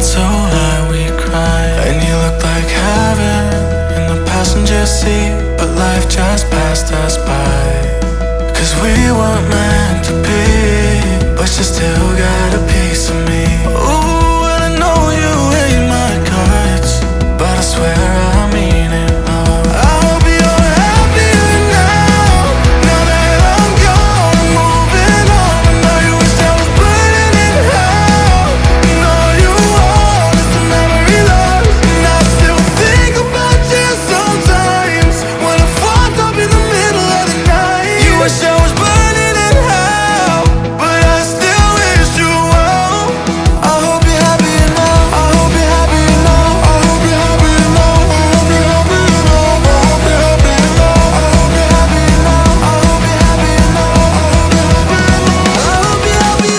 so high we cried, and you looked like heaven in the passenger seat, but life just passed us by. 'Cause we weren't meant to be, but you still got a piece of me. Ooh, and I know you hate my guts, but I swear I mean it all. I hope you're happier now, now that I'm gone and moving on. I know you wish I was burning in hell, and all you want is the memory lost. And I still think about you sometimes, when I'm fucked up in the middle of the night. You wish I was burning in hell, but I still wish you well. I hope you're happier now, I hope you're happier now, I hope you're happier now, I hope you're happier now, I hope you're happier now, I hope you're happier now, I hope you're happier now, I hope you're happier now, I hope you're happier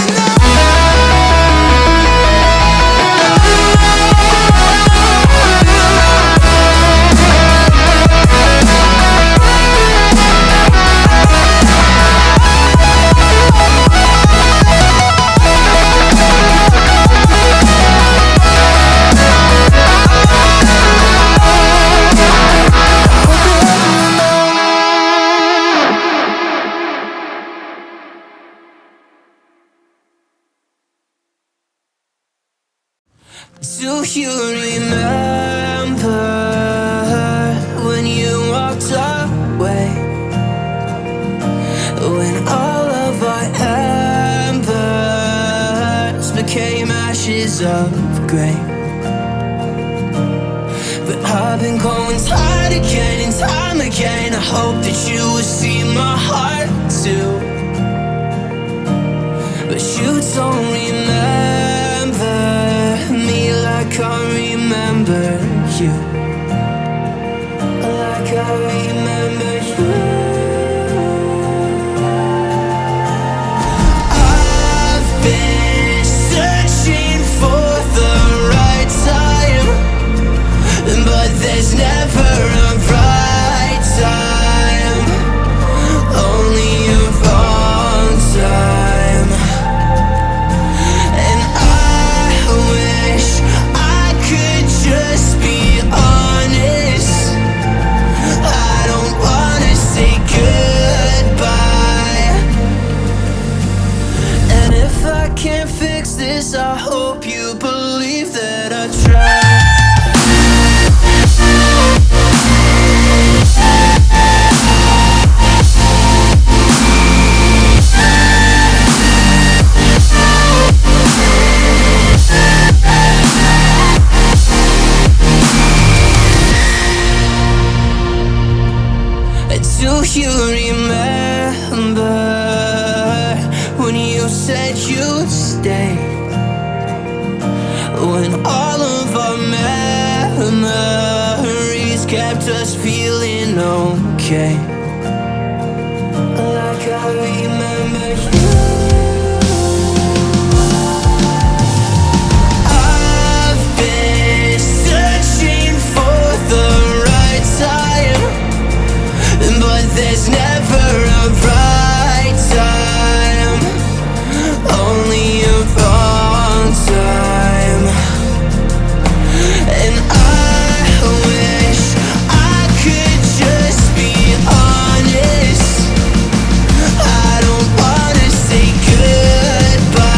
Do you remember when you walked away? When all of our embers became ashes of grey. But I've been going time again and time again. I hope that you will see my heart too. But you don't remember me like I remember you, like I remember you. I've been searching for the right time, but there's never a right time, only a wrong time. And I wish I could just be honest. I don't wanna say goodbye. And if I can't fix this, I hope you believe that I tried. Do you remember when you said you'd stay? When all of our memories kept us feeling okay, like I remember you. I've been searching for the right time, but there's never a right time, only a wrong time. And I wish I could just be honest. I don't wanna say goodbye.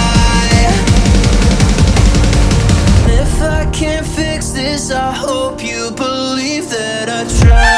If I can't fix this, I hope you believe that I tried.